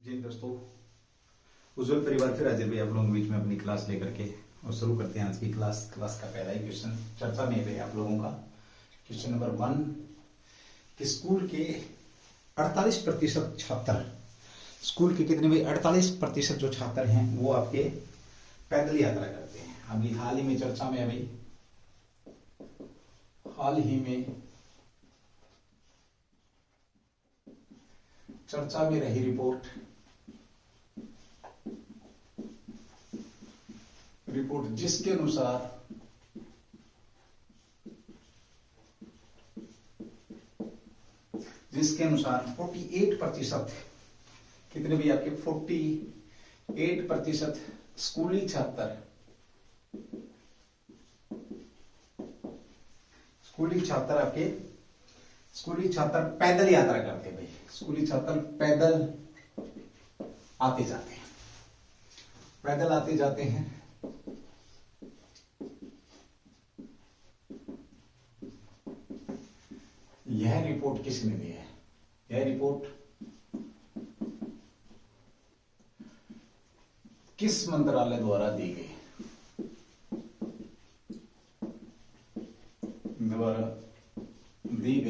जी दोस्तों, उज्जवल परिवार फिर हाजिर भाई आप लोगों के बीच में अपनी क्लास लेकर के और शुरू करते हैं आज की क्लास का पहला ही क्वेश्चन चर्चा में है आप लोगों का। क्वेश्चन नंबर 1 कि स्कूल के 48% छात्र, स्कूल के कितने भाई 48% जो छात्र हैं वो आपके पैदल यात्रा करते हैं। अभी हाल ही में चर्चा में है भाई, हाल ही में चर्चा में रही रिपोर्ट जिसके अनुसार जिसके अनुसार 48% कितने भी आपके 48% स्कूली छात्र पैदल यात्रा करते हैं भाई। स्कूली छात्र पैदल आते जाते हैं। यह रिपोर्ट किसने दी है? यह रिपोर्ट किस मंत्रालय द्वारा दी गई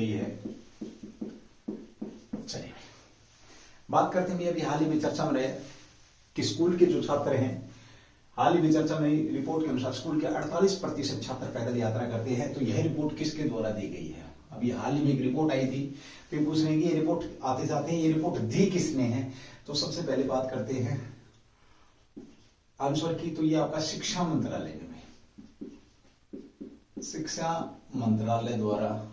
है? चलिए बात करते हैं। अभी हाल ही में चर्चा में रहे कि स्कूल के जो छात्र हैं, हाल ही में चर्चा में रिपोर्ट के अनुसार स्कूल के 48% छात्र पैदल यात्रा करते हैं। तो यह रिपोर्ट किसके द्वारा दी गई है? अभी हाल ही में एक रिपोर्ट आई थी, तो ये पूछ रहे हैं कि ये रिपोर्ट आते जाते हैं ये रिपोर्ट दी किसने है? तो सबसे पहले बात करते हैं आंसर की। तो ये आपका शिक्षा मंत्रालय में, शिक्षा मंत्रालय द्वारा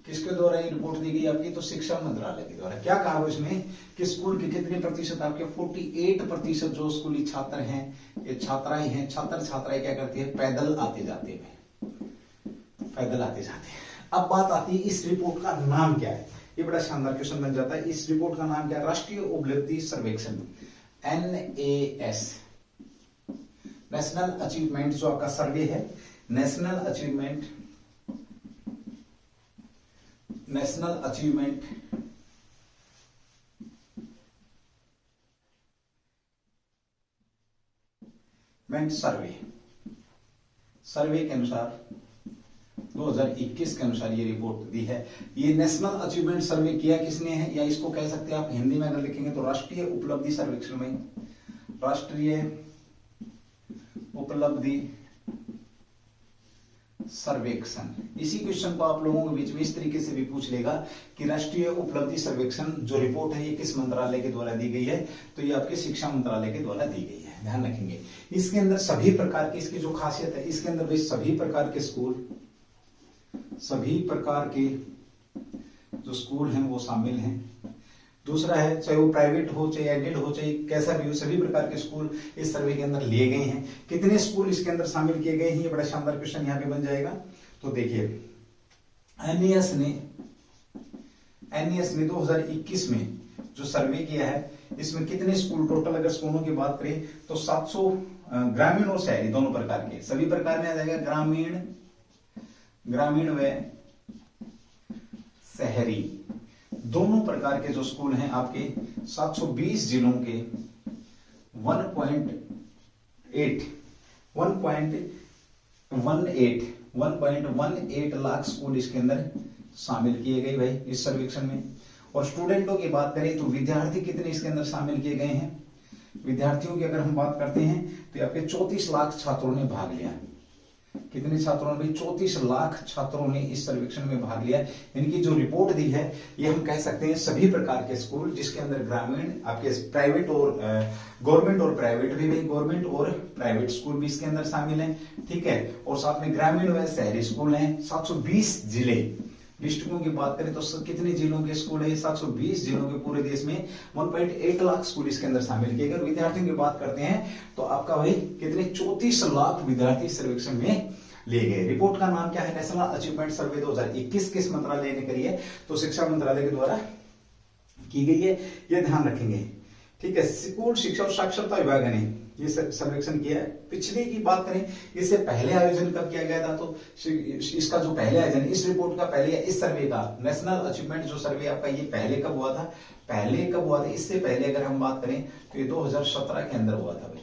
किसके द्वारा ये रिपोर्ट दी गई आपकी? तो शिक्षा मंत्रालय के द्वारा। क्या कहा है इसमें कि स्कूल के कितने प्रतिशत आपके 48% जो स्कूली छात्र हैं, ये छात्राएं हैं, छात्राएं क्या करती है? पैदल आते जाते हैं। अब बात आती है इस रिपोर्ट का नाम क्या है? ये बड़ा शानदार क्वेश्चन बन जाता है। इस रिपोर्ट का नाम क्या है? राष्ट्रीय उपलब्धि सर्वेक्षण, NAS, नेशनल अचीवमेंट जो आपका सर्वे है, नेशनल अचीवमेंट सर्वे के अनुसार 2021 के अनुसार ये रिपोर्ट दी है। ये नेशनल अचीवमेंट सर्वे किया किसने है? या इसको कह सकते हैं आप हिंदी में अगर लिखेंगे तो राष्ट्रीय उपलब्धि सर्वेक्षण में, राष्ट्रीय उपलब्धि सर्वेक्षण। इसी क्वेश्चन को आप लोगों के बीच में इस तरीके से भी पूछ लेगा कि राष्ट्रीय उपलब्धि सर्वेक्षण जो रिपोर्ट है ये किस मंत्रालय के द्वारा दी गई है? तो ये आपके शिक्षा मंत्रालय के द्वारा दी गई है, ध्यान रखेंगे। इसके अंदर सभी प्रकार की, इसकी जो खासियत है, इसके अंदर भी सभी प्रकार के जो स्कूल हैं वो शामिल हैं। दूसरा है, चाहे वो प्राइवेट हो, चाहे एडेड हो, चाहे कैसा भी हो, सभी प्रकार के स्कूल इस सर्वे के अंदर लिए गए हैं। कितने स्कूल इसके अंदर शामिल किए गए हैं? ये बड़ा शानदार क्वेश्चन यहाँ पे बन जाएगा। तो देखिए, NAS ने 2021 में जो सर्वे किया है, इसमें कितने स्कूल टोटल, अगर स्कूलों की बात करें तो 700 ग्रामीण और शहरी दोनों प्रकार के, सभी प्रकार में आ जाएगा, ग्रामीण व शहरी दोनों प्रकार के जो स्कूल हैं आपके 720 जिलों के 1.18 लाख स्कूल इसके अंदर शामिल किए गए भाई इस सर्वेक्षण में। और स्टूडेंटों की बात करें तो विद्यार्थी कितने इसके अंदर शामिल किए गए हैं? विद्यार्थियों की अगर हम बात करते हैं तो आपके 34 लाख छात्रों ने भाग लिया। कितने छात्रों ने? 34 लाख छात्रों ने इस सर्वेक्षण में भाग लिया। इनकी जो रिपोर्ट दी है ये हम कह सकते हैं सभी प्रकार के स्कूल, जिसके अंदर ग्रामीण, आपके प्राइवेट और गवर्नमेंट और प्राइवेट भी, गवर्नमेंट और प्राइवेट स्कूल भी इसके अंदर शामिल हैं, ठीक है। और साथ में ग्रामीण व शहरी स्कूल हैं। 720 जिले, डिस्ट्रिक्टों की बात करें तो कितने जिलों के स्कूल है? 720 जिलों के पूरे देश में 1.8 लाख स्कूल इसके अंदर शामिल किए गए। विद्यार्थियों की बात करते हैं तो आपका भाई कितने 34 लाख विद्यार्थी सर्वेक्षण में लिए गए। रिपोर्ट का नाम क्या है? नेशनल अचीवमेंट सर्वे 2021 किस मंत्रालय ने करी है? तो शिक्षा मंत्रालय के द्वारा की गई है, ये ध्यान रखेंगे। ठीक है। स्कूल शिक्षा और साक्षरता विभाग ने ये सर्वेक्षण किया है। पिछले की बात करें, इससे पहले आयोजन कब किया गया था, तो इसका जो पहले आयोजन, इस रिपोर्ट का पहले, इस सर्वे का नेशनल अचीवमेंट जो सर्वे आपका, ये पहले कब हुआ था, इससे पहले अगर हम बात करें तो ये 2017 के अंदर हुआ था भाई।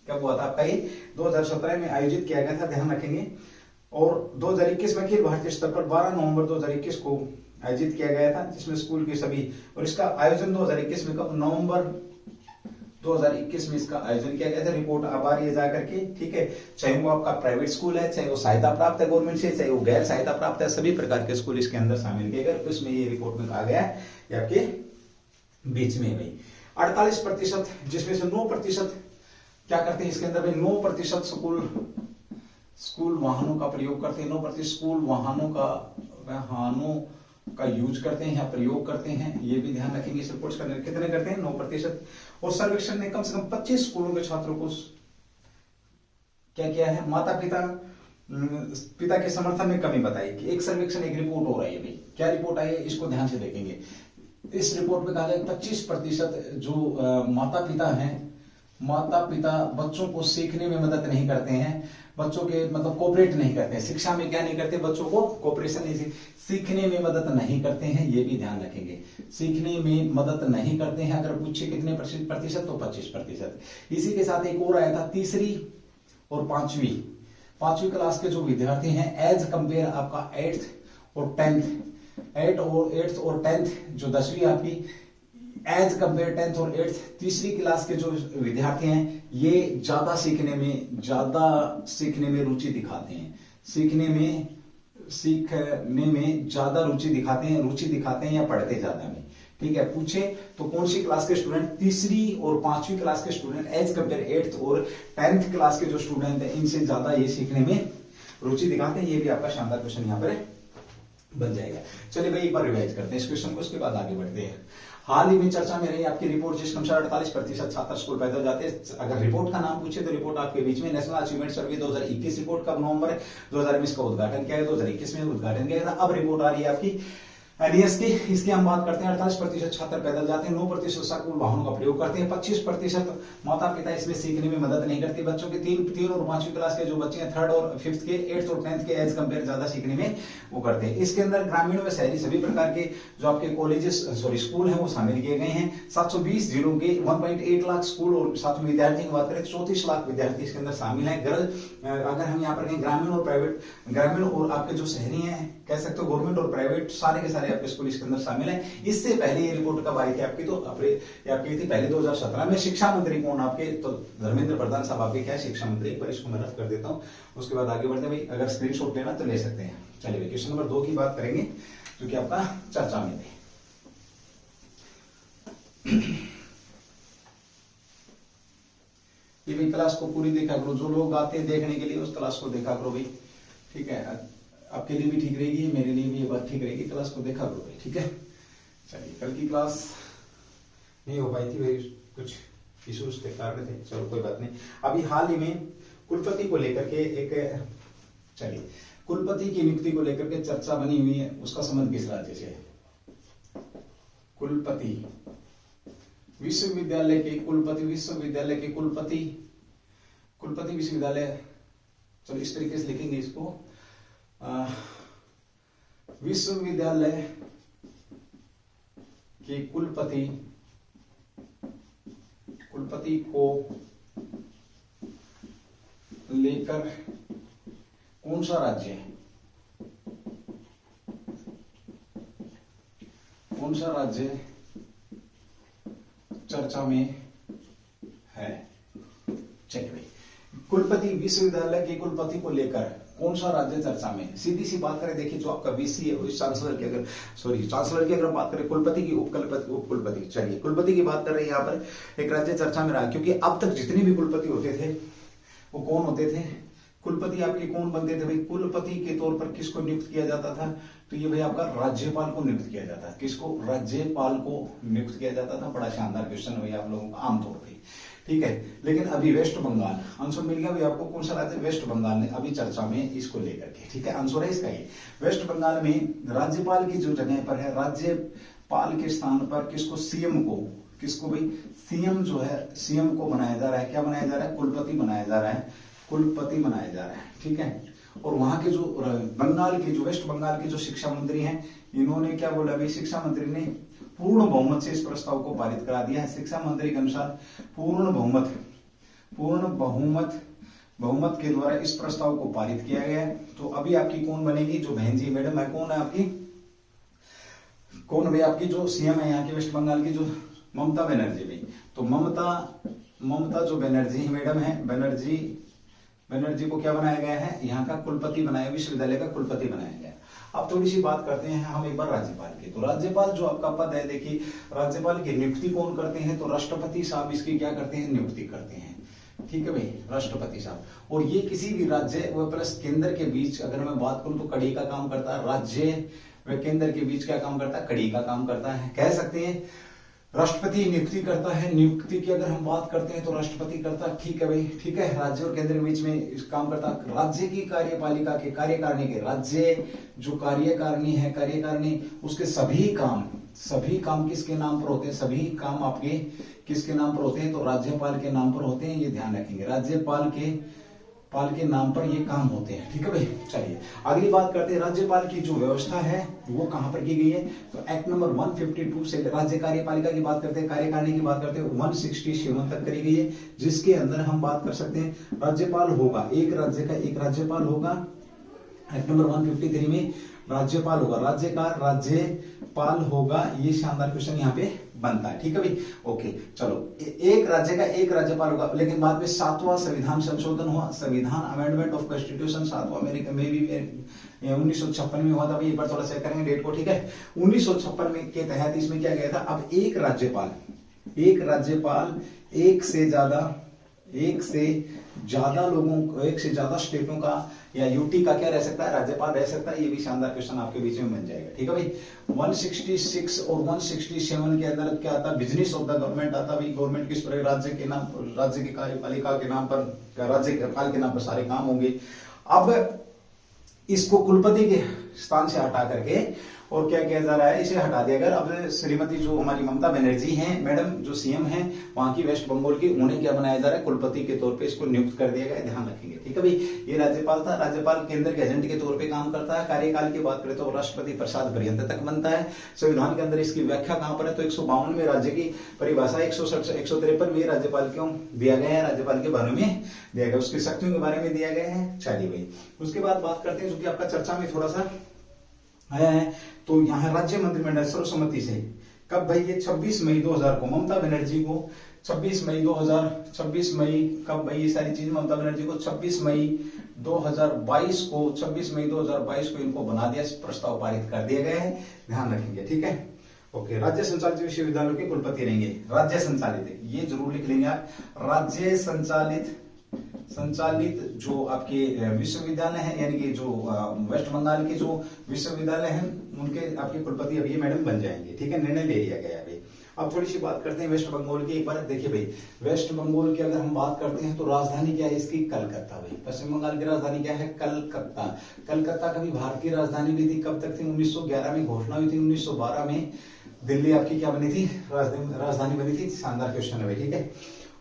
कब हुआ था आपका ये? 2017 में आयोजित किया गया था, ध्यान रखेंगे। और 2021 में अखिल भारतीय स्तर पर 12 नवंबर 2021 को आयोजित किया गया था, जिसमें स्कूल के सभी, और इसका आयोजन 2021 में कब, नवंबर 2021 में इसका आयोजन किया गया था। रिपोर्ट अब आ रही है जाकर के, ठीक है। चाहे वो आपका प्राइवेट स्कूल है, चाहे वो सहायता प्राप्त है गवर्नमेंट से, चाहे वो गैर सहायता प्राप्त है, सभी प्रकार के स्कूल इसके अंदर शामिल किए गए। तो इसमें ये रिपोर्ट में कहा गया है, ये आपके बीच में भाई 48%, जिसमें से 9% क्या करते हैं इसके अंदर भाई, 9% स्कूल वाहनों का प्रयोग करते हैं, 9% स्कूल वाहनों का यूज करते हैं या प्रयोग करते हैं। ये भी ध्यान रखेंगे इस रिपोर्ट का, कितने करते हैं, 9%। और सर्वेक्षण ने कम से कम 25 स्कूलों के छात्रों को क्या किया है, माता पिता के समर्थन में कमी बताई। कि एक सर्वेक्षण, एक रिपोर्ट हो रही है भाई, क्या रिपोर्ट आई है इसको ध्यान से देखेंगे। इस रिपोर्ट में कहा गया 25% जो माता पिता बच्चों को सीखने में मदद नहीं करते हैं, बच्चों के मतलब कोऑपरेट नहीं करते हैं, शिक्षा में क्या नहीं करते, बच्चों को कोऑपरेशन नहीं, सीखने में मदद नहीं करते हैं। ये भी ध्यान रखेंगे, सीखने में मदद नहीं करते हैं। अगर पूछे कितने प्रतिशत, तो 25%। इसी के साथ एक और आया था, तीसरी और पांचवी क्लास के जो विद्यार्थी हैं, एज कंपेयर आपका 8th और 10th जो 10वीं आपकी, एज कंपेयर 10th और 8th, तीसरी क्लास के जो विद्यार्थी हैं, ये ज्यादा सीखने में रुचि दिखाते हैं, सीखने में ज्यादा रुचि दिखाते हैं या पढ़ते ज्यादा में, ठीक है। पूछे तो कौन सी क्लास के स्टूडेंट, तीसरी और 5वीं क्लास के स्टूडेंट एज कंपेयर 8th और 10th क्लास के जो स्टूडेंट हैं, इनसे ज्यादा ये सीखने में रुचि दिखाते हैं। ये भी आपका शानदार क्वेश्चन यहाँ पर बन जाएगा। चलिए भाई एक बार रिवाइज करते हैं इस क्वेश्चन को, उसके बाद आगे बढ़ते हैं। हाल ही में चर्चा में रही आपकी रिपोर्ट, जिसके अनुसार 48% छात्र स्कूल पैदल जाते हैं। अगर रिपोर्ट का नाम पूछे तो रिपोर्ट आपके बीच में, नेशनल अचीवमेंट सर्वे 2021 रिपोर्ट कब, नवंबर 2020 का उद्घाटन किया गया, 2021 में उद्घाटन किया था। अब रिपोर्ट आ रही है आपकी एनईएस की, इसकी हम बात करते हैं। 48% छात्र पैदल जाते हैं, 9% स्कूल वाहनों का प्रयोग करते हैं, 25% माता पिता इसमें सीखने में मदद नहीं करते। बच्चों के 3 और 5वीं क्लास के जो बच्चे हैं, 3rd और 5th के, 8th और 10th के एज कंपेयर ज्यादा सीखने में वो करते हैं। इसके अंदर ग्रामीण व शहरी सभी प्रकार के जो आपके स्कूल हैं वो शामिल किए गए हैं। 720 जिलों के 1.8 लाख स्कूल और साथ में विद्यार्थियों की बात करें 34 लाख विद्यार्थी इसके अंदर शामिल है। अगर हम यहाँ पर कहें ग्रामीण और आपके जो शहरी हैं, कह सकते हो गवर्नमेंट और प्राइवेट, सारे के सारे आपके स्कूल इसके अंदर शामिल है। इससे पहले ये रिपोर्ट कब आई थी आपकी, तो आपकी थी पहले 2017 में। शिक्षा मंत्री कौन आपके, तो धर्मेंद्र प्रधान साहब आपके क्या है, शिक्षा मंत्री। एक बार इसको मैं रफ कर देता हूं, उसके बाद आगे बढ़ते हैं भाई। अगर स्क्रीनशॉट लेना तो ले सकते हैं। चलिए भाई क्वेश्चन नंबर 2 की बात करेंगे, जो कि आपका चर्चा में थे। ये भाई क्लास को पूरी देखा करो, जो लोग आते हैं देखने के लिए उस क्लास को देखा करो भाई, ठीक है। आपके लिए भी ठीक रहेगी, मेरे लिए भी ये बात ठीक रहेगी, क्लास को देखा करो भाई, ठीक है। चलिए कल की क्लास नहीं हो पाई थी भाई, कुछ इश्यूज के कारण थे, चलो कोई बात नहीं। अभी हाल ही में कुलपति को लेकर के कुलपति की नियुक्ति को लेकर के चर्चा बनी हुई है। उसका संबंध किस राज्य से है? कुलपति विश्वविद्यालय के कुलपति विश्वविद्यालय, चलो इस तरीके से लिखेंगे इसको, विश्वविद्यालय के कुलपति को लेकर कौन सा राज्य चर्चा में है? चलिए भाई, कुलपति विश्वविद्यालय के कुलपति को लेकर कौन सा राज्य चर्चा में? सीधी सी बात करें, देखिए जो आपका वीसी है, चांसलर की अगर बात करें, कुलपति की उपकुलपति, चलिए कुलपति की बात कर रहे हैं यहाँ पर, एक राज्य चर्चा में रहा। क्योंकि अब तक जितने भी कुलपति होते थे वो कौन होते थे? कुलपति आपके कौन बनते थे भाई? कुलपति के तौर पर किसको नियुक्त किया जाता था? तो ये भाई आपका राज्यपाल को नियुक्त किया जाता है। किसको? राज्यपाल को नियुक्त किया जाता था। बड़ा शानदार क्वेश्चन है भाई आप लोगों का आमतौर पर, ठीक है। लेकिन अभी वेस्ट बंगाल आंसर मिल गया भाई आपको। कौन सा राज्य? वेस्ट बंगाल ने अभी चर्चा में इसको लेकर के, ठीक है। आंसर है इसका ये। वेस्ट बंगाल में राज्यपाल की जो जगह पर है, राज्यपाल के स्थान पर किसको? सीएम को, किसको भाई, सीएम जो है, सीएम को बनाया जा रहा है, क्या बनाया जा रहा है, कुलपति बनाया जा रहा है, कुलपति बनाया जा रहा है, ठीक है। और वहां के जो बंगाल के जो वेस्ट बंगाल के जो शिक्षा मंत्री हैं, इन्होंने क्या बोला भाई, शिक्षा मंत्री ने पूर्ण बहुमत से इस प्रस्ताव को पारित करा दिया है। शिक्षा मंत्री के अनुसार पूर्ण बहुमत के द्वारा इस प्रस्ताव को पारित किया गया है। तो अभी आपकी कौन बनेगी, जो बहन जी मैडम है, कौन है आपकी, कौन भाई आपकी जो सीएम है यहाँ की वेस्ट बंगाल की, जो ममता बनर्जी भाई। तो ममता जो बनर्जी मैडम है, बनर्जी को क्या बनाया गया है, यहाँ का कुलपति बनाया, विश्वविद्यालय का कुलपति बनाया गया। अब थोड़ी सी बात करते हैं हम एक बार राज्यपाल की। तो राज्यपाल जो आपका पद है, देखिए राज्यपाल की नियुक्ति कौन करते हैं, तो राष्ट्रपति साहब इसकी क्या करते हैं, नियुक्ति करते हैं, ठीक है भाई, राष्ट्रपति साहब। और ये किसी भी राज्य व प्लस केंद्र के बीच अगर मैं बात करूं तो कड़ी का काम करता है। राज्य व केंद्र के बीच क्या काम करता है, कड़ी का काम करता है, कह सकते हैं। राष्ट्रपति नियुक्ति करता है, नियुक्ति की अगर हम बात करते हैं तो राष्ट्रपति करता है, ठीक है भाई, ठीक है। राज्य और केंद्र के बीच में इस काम करता है। राज्य की कार्यपालिका के कार्यकारिणी के, राज्य जो कार्यकारिणी उसके सभी काम किसके नाम पर होते हैं, सभी काम आपके किसके नाम पर होते हैं, तो राज्यपाल के नाम पर होते हैं, ये ध्यान रखेंगे, राज्यपाल के नाम पर ये काम होते हैं, ठीक है भाई। चलिए अगली बात करते हैं, राज्यपाल की जो व्यवस्था है वो कहां पर की गई है, तो एक्ट नंबर 152 से राज्य कार्यपालिका की बात करते हैं, कार्यकारिणी की बात करते हैं, 167 तक करी गई है, जिसके अंदर हम बात कर सकते हैं राज्यपाल होगा, एक राज्य का एक राज्यपाल होगा। एक्ट नंबर 153 में राज्यपाल होगा, राज्यपाल होगा, ये शानदार क्वेश्चन यहाँ पे बनता है, ठीक है भाई, ओके। चलो एक राज्य का एक राज्यपाल होगा, लेकिन बाद में 7वां संविधान संशोधन हुआ, संविधान अमेंडमेंट ऑफ कॉन्स्टिट्यूशन 7वां अमेरिका में भी 1956 में हुआ था भाई, एक बार थोड़ा चेक करेंगे डेट को, ठीक है। 1956 में के तहत इसमें क्या गया था, अब एक राज्यपाल एक से ज्यादा स्टेटों का या यूटी का क्या रह सकता है, राज्यपाल रह सकता है। ये भी शानदार क्वेश्चन आपके बीच में बन जाएगा, ठीक है भाई। 166 और 167 के अंदर क्या आता है, बिजनेस ऑफ द गवर्नमेंट आता है भाई। गवर्नमेंट किस प्रकार राज्य की कार्यपालिका के नाम पर, राज्यपाल के नाम पर सारे काम होंगे। अब इसको कुलपति के स्थान से हटा करके और क्या किया जा रहा है, इसे हटा दिया गया। अब श्रीमती जो हमारी ममता बनर्जी हैं मैडम, जो सीएम हैं वहां की वेस्ट बंगाल की, उन्हें क्या बनाया जा रहा है, कुलपति के तौर पे इसको नियुक्त कर दिया गया, ध्यान रखेंगे, ठीक है भाई। ये राज्यपाल था, राज्यपाल केंद्र के एजेंट के तौर पे काम करता है। कार्यकाल की बात करें तो राष्ट्रपति प्रसाद पर्यंत तक बनता है। संविधान के अंदर इसकी व्याख्या कहां पर है, तो 152 में राज्य की परिभाषा, 153 में राज्यपाल क्यों दिया गया है, राज्यपाल के बारे में दिया गया, उसकी शक्तियों के बारे में दिया गया है। चलिए भाई, उसके बाद बात करते हैं जो कि आपका चर्चा में थोड़ा सा आया है, तो यहाँ राज्य मंत्रिमंडल सर्वसम्मति से कब भाई, ये 26 मई 2000 को ममता बनर्जी को 26 मई कब भाई, ये सारी चीज ममता बनर्जी को 26 मई 2022 को इनको बना दिया, प्रस्ताव पारित कर दिया गया है, ध्यान रखेंगे, ठीक है, ओके। राज्य संचालित विश्वविद्यालयों के कुलपति रहेंगे, राज्य संचालित, ये जरूर लिख लेंगे आप, राज्य संचालित जो आपके विश्वविद्यालय हैं, यानी कि जो वेस्ट बंगाल के जो विश्वविद्यालय हैं उनके आपके कुलपति अब ये मैडम बन जाएंगे, ठीक है, निर्णय ले लिया गया है भाई। अब थोड़ी सी बात करते हैं वेस्ट बंगाल की। एक बार देखिए भाई, वेस्ट बंगाल की अगर हम बात करते हैं तो राजधानी क्या है इसकी, कलकत्ता भाई। पश्चिम बंगाल की राजधानी क्या है, कलकत्ता कभी भारत की राजधानी भी थी, कब तक थी, 1911 में घोषणा हुई थी, 1912 में दिल्ली आपकी क्या बनी थी, राजधानी बनी थी। शानदार क्वेश्चन है भाई, ठीक है,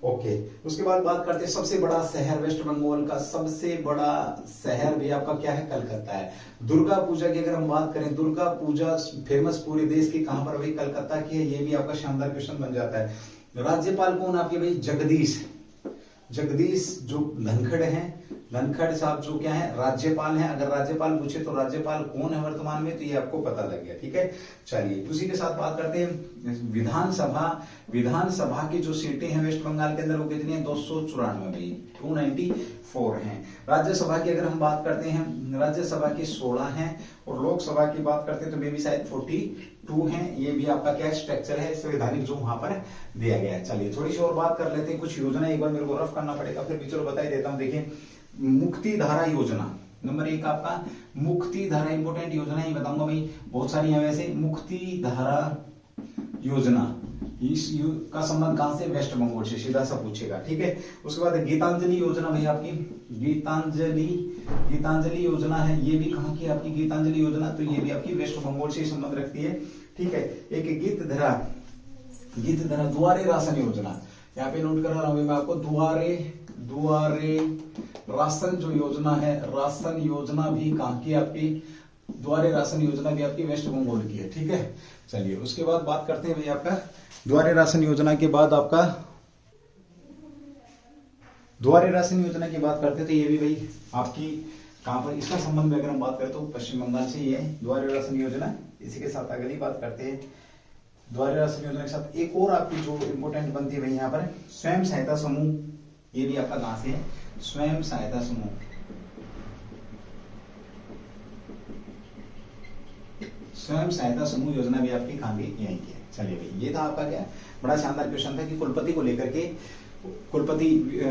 ओके। उसके बाद बात करते हैं सबसे बड़ा शहर, वेस्ट बंगाल का सबसे बड़ा शहर भी आपका क्या है, कलकत्ता है। दुर्गा पूजा की अगर हम बात करें, दुर्गा पूजा फेमस पूरे देश की कहां पर भाई, कलकत्ता की है, ये भी आपका शानदार क्वेश्चन बन जाता है। राज्यपाल कौन आपके भाई, जगदीश जो धनखड़ हैं, धनखड़ साहब जो क्या है, राज्यपाल हैं। अगर राज्यपाल पूछे तो राज्यपाल कौन है वर्तमान में, तो ये आपको पता लग गया, ठीक है। चलिए उसी के साथ बात करते हैं विधानसभा की जो सीटें हैं वेस्ट बंगाल के अंदर वो कितनी है, 294 भाई, 294 हैं। राज्यसभा की अगर हम बात करते हैं, राज्यसभा की 16 हैं, और लोकसभा की बात करते हैं तो मे भी शायद 42 हैं। ये भी आपका क्या स्ट्रक्चर है संवैधानिक जो वहां पर दिया गया है। चलिए थोड़ी सी और बात कर लेते हैं, कुछ योजना एक बार मेरे को रफ करना पड़ेगा, फिर भी चलो बता ही देता हूँ। देखिए मुक्ति धारा योजना नंबर 1 आपका, मुक्ति धारा इंपोर्टेंट योजना ही बताऊंगा भाई, बहुत सारी है वैसे। मुक्ति धारा योजना इस का संबंध कहां से, वेस्ट बंगाल से, सीधा सा पूछेगा, ठीक है। उसके बाद गीतांजलि योजना भाई आपकी, गीतांजलि योजना है, ये भी कहां की आपकी गीतांजलि योजना, तो ये भी आपकी वेस्ट बंगाल से संबंध रखती है, ठीक है। एक गिद्ध धरा दुआरे राशन योजना, यहाँ पे नोट करा रहा हूं मैं आपको, दुआरे राशन जो योजना है, राशन योजना भी कहाँ की आपकी, द्वारे राशन योजना भी आपकी वेस्ट बंगाल की है। ठीक है, चलिए उसके बाद बात करते हैं भाई आपका द्वारे राशन योजना के बाद आपका द्वारे राशन योजना की बात करते थे, ये भी भाई आपकी कहां पर, इसका संबंध में अगर हम बात करें तो पश्चिम बंगाल से ही है द्वारे राशन योजना। इसी के साथ अगली बात करते हैं द्वारे राशन योजना के साथ एक और आपकी जो इंपोर्टेंट बनती है भाई यहाँ पर स्वयं सहायता समूह, ये भी आपका कहां से है, स्वयं सहायता समूह। स्वयं सहायता समूह योजना भी आपकी कहां की, यहीं की है। चलिए भाई, ये था आपका क्या बड़ा शानदार क्वेश्चन था कि कुलपति को लेकर के,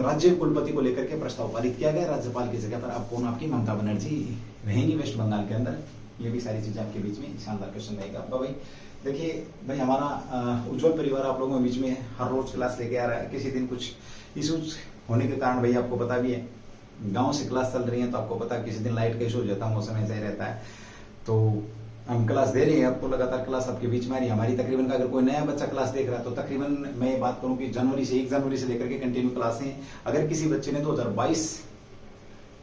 राज्य कुलपति को लेकर के प्रस्ताव पारित किया गया राज्यपाल की जगह पर। अब कौन आपकी ममता बनर्जी रहेंगी वेस्ट बंगाल के अंदर, ये भी सारी चीजें आपके बीच में शानदार क्वेश्चन रहेगा आपका। भाई देखिए भाई, हमारा उज्जवल परिवार आप लोगों के बीच में हर रोज क्लास लेके आ रहा है। किसी दिन कुछ इश्यूज होने के कारण भाई आपको पता भी है, गांव से क्लास चल रही है तो आपको पता है किसी दिन लाइट का इशू हो जाता है, मौसम ऐसा ही रहता है, तो हम क्लास दे रहे हैं आपको, लगातार क्लास आपके बीच में आ रही है हमारी। तकरीबन अगर कोई नया बच्चा क्लास देख रहा है तो तकरीबन मैं ये बात करूं कि 1 जनवरी से लेकर के कंटिन्यू क्लासें। अगर किसी बच्चे ने 2022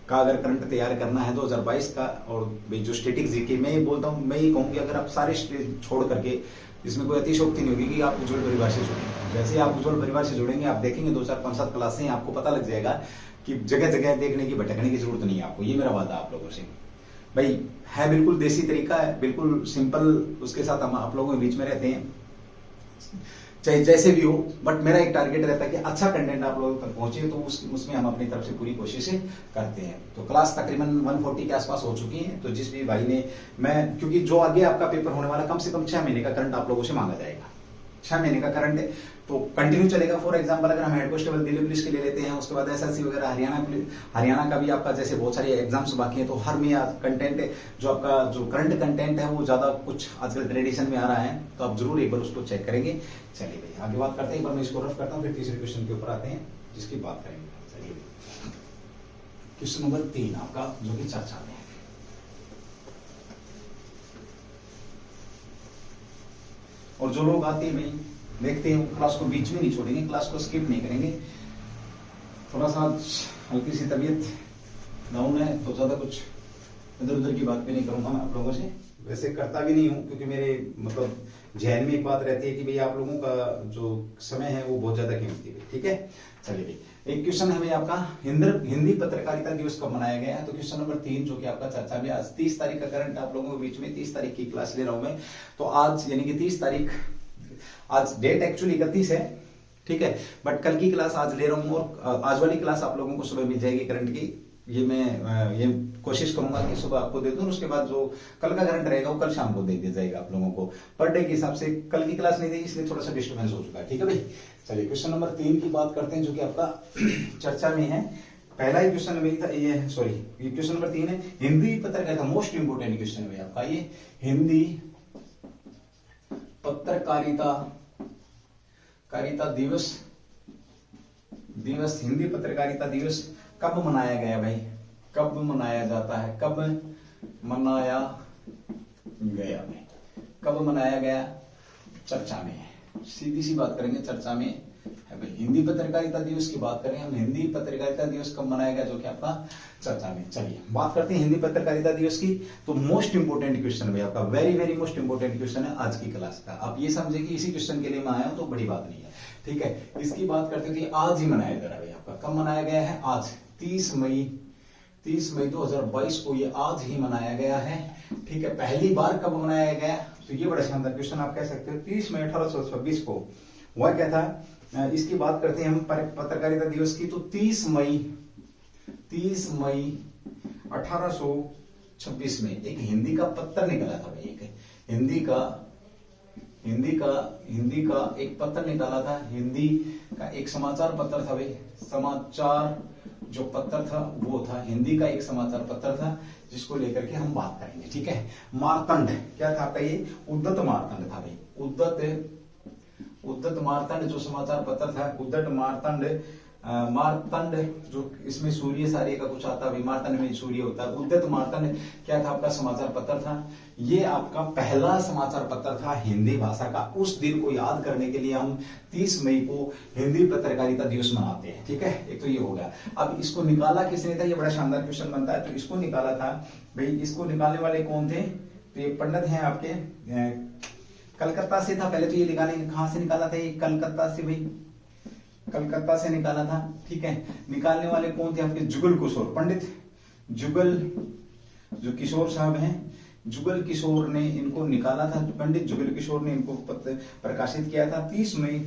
का अगर करंट तैयार करना है 2022 का, और जो स्टैटिक जीके, मैं ये बोलता हूँ, मैं ये कहूँ कि अगर आप सारे छोड़ करके, इसमें कोई अतिशोक्ति नहीं होगी कि आप उज्जवल परिवार से जुड़ेंगे। जैसे आप उज्जवल परिवार से जुड़ेंगे आप देखेंगे 2, 4, 5, 7 क्लासें, आपको पता लग जाएगा कि जगह जगह देखने की, भटकने की जरूरत नहीं है आपको। ये मेरा वादा आप लोगों से भाई है, बिल्कुल देसी तरीका है, बिल्कुल सिंपल, उसके साथ हम आप लोगों के बीच में रहते हैं, चाहे जैसे भी हो। बट मेरा एक टारगेट रहता है कि अच्छा कंटेंट आप लोगों तक पहुंचे, तो उसमें हम अपनी तरफ से पूरी कोशिश करते हैं। तो क्लास तकरीबन 140 के आसपास हो चुकी है। तो जिस भी भाई ने, मैं क्योंकि जो आगे आपका पेपर होने वाला कम से कम 6 महीने का करंट आप लोगों से मांगा जाएगा, 6 महीने का करंट है तो कंटिन्यू चलेगा। फॉर एग्जांपल अगर हम हेड कांस्टेबल दिल्ली पुलिस के लिए लेते हैं, उसके बाद एसएससी वगैरह हरियाणा का भी आपका जैसे बहुत सारे एग्जाम्स बाकी हैं, तो हर में कंटेंट जो आपका जो करंट कंटेंट है वो ज्यादा कुछ आजकल ट्रेडिशन में आ रहा है, तो आप जरूर एक बार उसको चेक करेंगे। चलिए भाई आगे बात करते हैं, एक बार मैं इसको रफ करता हूँ, फिर तीसरे क्वेश्चन के ऊपर आते हैं जिसकी बात करेंगे। चलिए क्वेश्चन नंबर 3 आपका जो कि चर्चा में है, और जो लोग आते हैं भाई देखते हैं क्लास को बीच में नहीं छोड़ेंगे, क्लास को स्किप नहीं करेंगे। थोड़ा सा हल्की सी तबीयत डाउन है तो ज्यादा कुछ इधर उधर की बात भी नहीं करूंगा मैं आप लोगों से, वैसे करता भी नहीं हूं, क्योंकि मेरे मतलब जहन में एक बात रहती है कि भाई आप लोगों का जो समय है वो बहुत ज्यादा कीमती है। ठीक है, चलिए भाई एक क्वेश्चन है भाई आपका, हिंदी पत्रकारिता दिवस कब मनाया गया है? तो क्वेश्चन नंबर 3 जो कि आपका चर्चा में, आज 30 तारीख का करंट आप लोगों के बीच में 30 तारीख की क्लास ले रहा हूं मैं। तो आज यानी कि 30 तारीख, आज डेट एक्चुअली 31 है, ठीक है, बट कल की क्लास आज ले रहा हूं, और आज वाली क्लास आप लोगों को सुबह मिल जाएगी करंट की। ये मैं ये कोशिश करूंगा कि सुबह आपको दे दूं, उसके बाद जो कल का करंट रहेगा वो कल शाम को दे दिया जाएगा आप लोगों को। पर डे के हिसाब से कल की क्लास नहीं दी, इसलिए थोड़ा सा डिस्टर्बेंस हो चुका है। ठीक है भाई, चलिए क्वेश्चन नंबर 3 की बात करते हैं जो कि आपका चर्चा में है। पहला ही क्वेश्चन में था ये, सॉरी ये क्वेश्चन नंबर 3 है, हिंदी पत्रकारिता, मोस्ट इंपोर्टेंट क्वेश्चन है आपका ये, हिंदी पत्रकारिता दिवस, हिंदी पत्रकारिता दिवस कब मनाया गया भाई, कब मनाया जाता है, कब मनाया गया? चर्चा में है, सीधी सी बात करेंगे, चर्चा में है भाई। हिंदी पत्रकारिता दिवस की बात करें हम, हिंदी पत्रकारिता दिवस कब मनाया गया जो कि आपका चर्चा में। चलिए बात करते हैं हिंदी पत्रकारिता दिवस की। तो मोस्ट इंपोर्टेंट क्वेश्चन भाई आपका, very very most important question है आज की क्लास का। आप ये समझे कि इसी क्वेश्चन के लिए मैं आया हूं तो बड़ी बात नहीं है, ठीक है। इसकी बात करते थे, आज ही मनाया जा रहा है आपका, कब मनाया गया है? आज 30 मई 2022 को ये आज ही मनाया गया है, ठीक है। पहली बार कब मनाया गया? तो ये बड़ा शानदार क्वेश्चन आप कह सकते हो, 30 मई 1826 को हुआ क्या था। इसकी बात करते हैं हम पत्रकारिता दिवस की, तो 30 मई 1826 में एक हिंदी का पत्र निकला था भाई, एक हिंदी का एक पत्र निकाला था, हिंदी का एक समाचार पत्र था भाई। समाचार जो पत्र था वो था हिंदी का एक समाचार पत्र था, जिसको लेकर के हम बात करेंगे, ठीक है। मार्तंड क्या था आपका? ये उद्दत मार्तंड था भाई, उद्दत मार्तंड जो समाचार पत्र था, उद्दत मार्तंड मार्तंड, जो इसमें सूर्य सारे का कुछ आता है, मार्तंड में सूर्य होता है। उद्यत मार्तंड क्या था आपका समाचार पत्र था। ये आपका पहला समाचार पत्र था हिंदी भाषा का। उस दिन को याद करने के लिए हम 30 मई को हिंदी पत्रकारिता दिवस मनाते हैं, ठीक है। एक तो ये हो गया। अब इसको निकाला किसने था, ये बड़ा शानदार क्वेश्चन बनता है। तो इसको निकाला था भाई, इसको निकालने वाले कौन थे, तो ये पंडित हैं आपके, कलकत्ता से था। पहले तो ये निकाले, कहां से निकाला था, ये कलकत्ता से भाई, कलकत्ता से निकाला था, ठीक है। निकालने वाले कौन थे आपके, जुगल किशोर, पंडित जुगल, जो किशोर साहब हैं, जुगल किशोर ने इनको निकाला था। पंडित जुगल किशोर ने इनको प्रकाशित किया था। 30 मई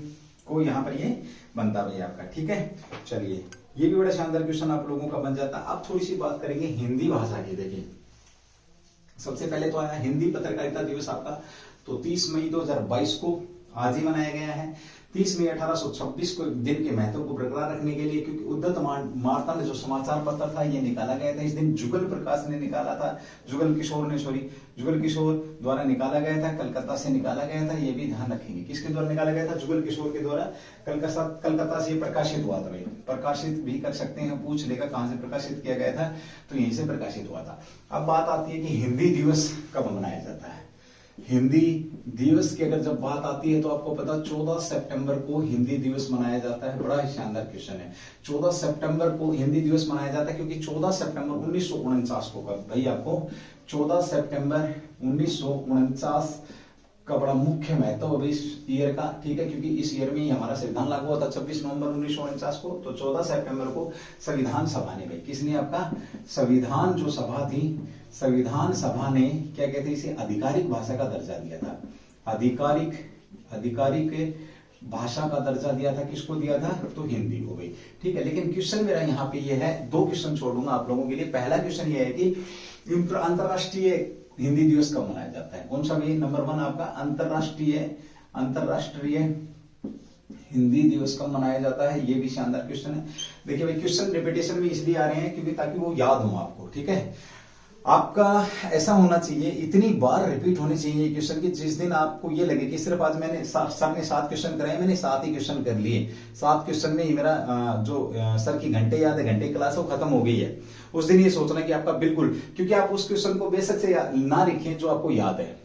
को यहाँ पर ये बनता भाई आपका, ठीक है। चलिए, ये भी बड़ा शानदार क्वेश्चन आप लोगों का बन जाता। अब थोड़ी सी बात करेंगे हिंदी भाषा की। देखिए, सबसे पहले तो आया हिंदी पत्रकारिता दिवस आपका, तो 30 मई 2022 को आज ही मनाया गया है। 30 मई 1826 को दिन के महत्व को बरकरार रखने के लिए, क्योंकि उद्यत मार्तंड जो समाचार पत्र था ये निकाला गया था। इस दिन जुगल प्रकाश ने निकाला था, जुगल किशोर द्वारा निकाला गया था, कलकत्ता से निकाला गया था। ये भी ध्यान रखेंगे, किसके द्वारा निकाला गया था, जुगल किशोर के द्वारा। कलकत्ता से प्रकाशित हुआ था भाई, प्रकाशित भी कर सकते हैं, पूछ लेगा कहां से प्रकाशित किया गया था, तो यहीं से प्रकाशित हुआ था। अब बात आती है कि हिंदी दिवस कब मनाया जाता है। हिंदी दिवस की अगर जब बात आती है तो आपको पता 14 सितंबर को हिंदी दिवस मनाया जाता है। बड़ा ही शानदार क्वेश्चन है। 14 सितंबर को हिंदी दिवस मनाया जाता है, क्योंकि 14 सितंबर 1949 को भाई आपको 14 सितंबर 1949 का बड़ा मुख्य महत्व है इस ईयर का, ठीक है। क्योंकि इस ईयर में ही हमारा संविधान लागू हुआ था 26 नवंबर 1949 को। तो 14 सितंबर को संविधान सभा ने भाई, किसने आपका संविधान जो सभा थी, संविधान सभा ने क्या कहते हैं इसे आधिकारिक भाषा का दर्जा दिया था। आधिकारिक भाषा का दर्जा दिया था। किसको दिया था, तो हिंदी को भाई, ठीक है। लेकिन क्वेश्चन मेरा यहाँ पे ये है, 2 क्वेश्चन छोड़ूंगा आप लोगों के लिए। पहला क्वेश्चन ये है कि अंतरराष्ट्रीय हिंदी दिवस कब मनाया जाता है, कौन सा भाई, नंबर 1 आपका अंतरराष्ट्रीय हिंदी दिवस कब मनाया जाता है। ये भी शानदार क्वेश्चन है। देखिए भाई, क्वेश्चन रिपीटेशन में इसलिए आ रहे हैं क्योंकि ताकि वो याद हो आपको, ठीक है। आपका ऐसा होना चाहिए, इतनी बार रिपीट होनी चाहिए क्वेश्चन की, जिस दिन आपको ये लगे कि सिर्फ आज मैंने सर ने 7 क्वेश्चन कराए, मैंने 7 ही क्वेश्चन कर लिए, 7 क्वेश्चन में ही मेरा जो सर की घंटे या आधे घंटे क्लास वो खत्म हो गई है। उस दिन ये सोचना कि आपका बिल्कुल, क्योंकि आप उस क्वेश्चन को बेशक से ना लिखें जो आपको याद है,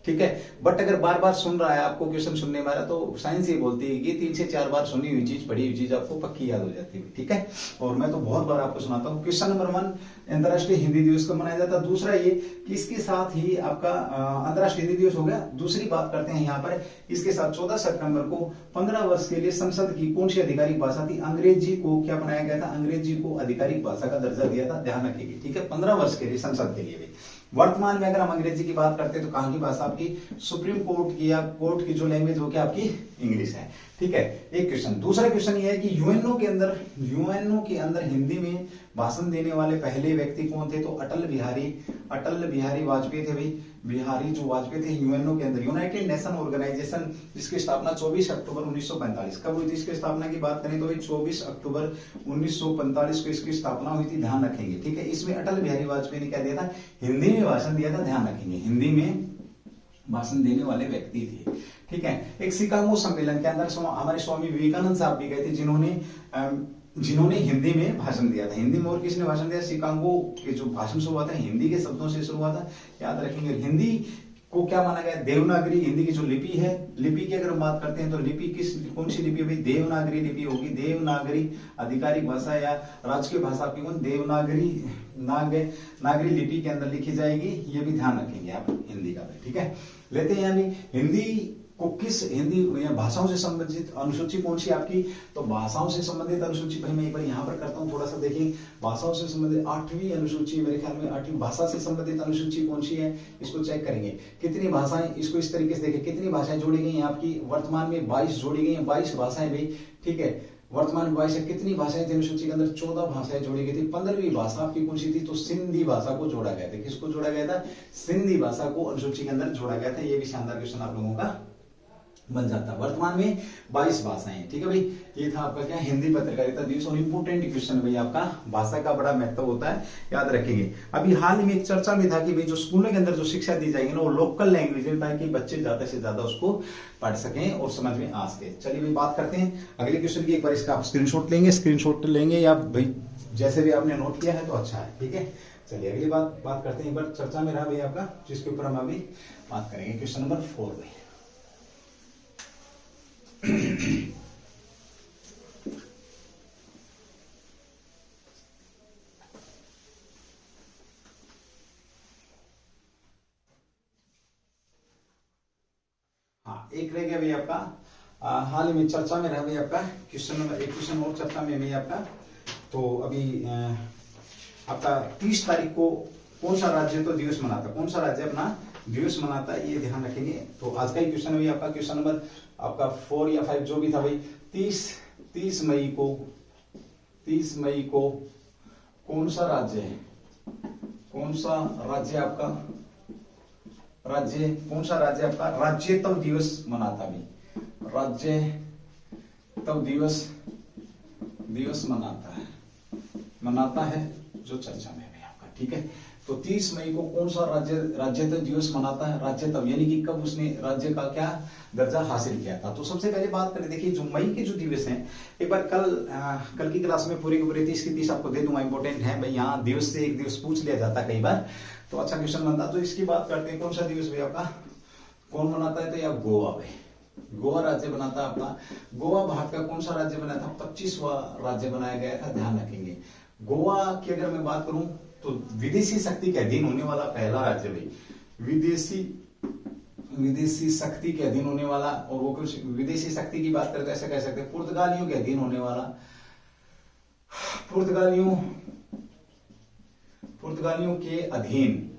ठीक है। बट अगर बार बार सुन रहा है, आपको क्वेश्चन सुनने वाला, तो साइंस ये बोलती है कि 3 से 4 बार सुनी हुई चीज, पढ़ी हुई चीज आपको पक्की याद हो जाती है, ठीक है। और मैं तो बहुत बार आपको सुनाता हूँ। क्वेश्चन नंबर 1, अंतर्राष्ट्रीय हिंदी दिवस कब मनाया जाता है। दूसरा ये कि इसके साथ ही आपका अंतर्राष्ट्रीय हिंदी दिवस हो गया। दूसरी बात करते हैं यहाँ पर, इसके साथ 14 सितंबर को 15 वर्ष के लिए संसद की कौन सी आधिकारिक भाषा थी, अंग्रेजी को क्या बनाया गया था, अंग्रेजी को आधिकारिक भाषा का दर्जा दिया था। ध्यान रखिएगा, ठीक है। 15 वर्ष के लिए संसद के लिए भी। वर्तमान में अगर हम अंग्रेजी की बात करते हैं तो कहां की भाषा आपकी, सुप्रीम कोर्ट की या कोर्ट की जो लैंग्वेज हो क्या आपकी, इंग्लिश है, ठीक है। एक क्वेश्चन। दूसरा क्वेश्चन ये है कि यूएनओ के अंदर हिंदी में भाषण देने वाले पहले व्यक्ति कौन थे, तो अटल बिहारी वाजपेयी थे भाई। बिहारी जो वाजपेयी थे, यूएनओ के अंदर, यूनाइटेड नेशन ऑर्गेनाइजेशन, जिसकी स्थापना 24 अक्टूबर 1945 कब हुई थी। इसकी स्थापना की बात करें तो 24 अक्टूबर 1945 को इसकी स्थापना हुई थी। ध्यान रखेंगे, ठीक है। इसमें अटल बिहारी वाजपेयी ने क्या दिया था, हिंदी में भाषण दिया था। ध्यान रखेंगे, हिंदी में भाषण देने वाले व्यक्ति थे, ठीक है। एक शिकागो सम्मेलन के अंदर हमारे स्वामी विवेकानंद साहब भी गए थे, जिन्होंने हिंदी में भाषण दिया था। हिंदी में और किसने भाषण दिया, शिकागो के जो भाषण शुरू हुआ था हिंदी के शब्दों से शुरू हुआ था। याद रखेंगे, हिंदी को क्या माना गया, देवनागरी, हिंदी की जो लिपि है, लिपि की अगर हम बात करते हैं तो लिपि कौन सी लिपि है, देवनागरी लिपि होगी। देवनागरी आधिकारिक भाषा या राजकीय भाषा की कौन, नागरी लिपि के अंदर लिखी जाएगी। ये भी ध्यान रखेंगे आप हिंदी का, ठीक है। लेते हैं यानी हिंदी को हिंदी भाषाओं से संबंधित अनुसूची कौन सी आपकी, तो भाषाओं से संबंधित अनुसूची भाई मैं एक बार यहाँ पर करता हूँ, थोड़ा सा देखिए। भाषाओं से संबंधित 8वीं अनुसूची, मेरे ख्याल में 8वीं भाषा से संबंधित अनुसूची कौन सी है, इसको चेक करेंगे। कितनी भाषाएं, इसको इस तरीके से देखिए, कितनी भाषाएं जोड़ी गई हैं आपकी, वर्तमान में 22 जोड़ी गई हैं, 22 भाषाएं भाई, ठीक है। वर्तमान में 22 कितनी भाषाएं थी अनुसूची के अंदर, 14 भाषाएं जोड़ी गई थी। 15वीं भाषा आपकी कौन सी थी, तो सिंधी भाषा को जोड़ा गया था। किसको जोड़ा गया था, सिंधी भाषा को अनुसूची के अंदर जोड़ा गया था। ये भी शानदार क्वेश्चन आप लोगों का बन जाता। वर्तमान में 22 भाषाएं हैं। ठीक है भाई, ये था आपका क्या हिंदी पत्रकारिता दिवस और इंपोर्टेंट क्वेश्चन भाई आपका भाषा का बड़ा महत्व होता है, याद रखेंगे। अभी हाल ही में एक चर्चा में था कि भाई जो स्कूलों के अंदर जो शिक्षा दी जाएगी ना वो लोकल लैंग्वेज में, ताकि बच्चे ज्यादा से ज्यादा उसको पढ़ सकें और समझ में आ सके। चलिए भाई बात करते हैं अगले क्वेश्चन की। एक बार इसका आप स्क्रीनशॉट लेंगे या भाई जैसे भी आपने नोट किया है तो अच्छा है। ठीक है, चलिए अगली बात करते हैं। एक बार चर्चा में रहा भाई आपका, जिसके ऊपर हम अभी बात करेंगे क्वेश्चन नंबर 4 भाई। हाँ, एक रह गया भाई आपका हाल ही में चर्चा में रहा भाई आपका क्वेश्चन नंबर, एक क्वेश्चन और चर्चा में भाई आपका। तो अभी आपका 30 तारीख को कौन सा राज्य तो दिवस मनाता है, कौन सा राज्य अपना दिवस मनाता है, ये ध्यान रखेंगे। तो आज का ही क्वेश्चन है आपका क्वेश्चन नंबर आपका 4 या 5 जो भी था भाई। 30 मई को कौन सा राज्य है, कौन सा राज्य आपका राज्यत्व दिवस मनाता भाई, राज्यत्व दिवस मनाता है जो चर्चा में है आपका। ठीक है, तो 30 मई को कौन सा राज्यत्व दिवस मनाता है, राज्यत्व यानी कि कब उसने राज्य का क्या दर्जा हासिल किया था। तो सबसे पहले बात करें, देखिए जो मई के जो दिवस हैं, एक बार कल की क्लास में पूरे के पूरे 30 की 30 आपको दे दूंगा, इंपॉर्टेंट है भाई। यहाँ दिवस से एक दिवस पूछ लिया जाता है कई बार, तो अच्छा क्वेश्चन बनता। तो इसकी बात करते हैं, कौन सा दिवस भाई आपका कौन मनाता है, तो या गोवा भाई, गोवा राज्य बनाता है अपना। गोवा भारत का कौन सा राज्य बनाया था, 25वां राज्य बनाया गया था, ध्यान रखेंगे। गोवा की अगर मैं बात करूं तो विदेशी शक्ति के अधीन होने वाला पहला राज्य भाई, विदेशी शक्ति के अधीन होने वाला। और वो कुछ विदेशी शक्ति की बात करते ऐसा कह सकते हैं पुर्तगालियों के अधीन होने वाला, पुर्तगालियों के अधीन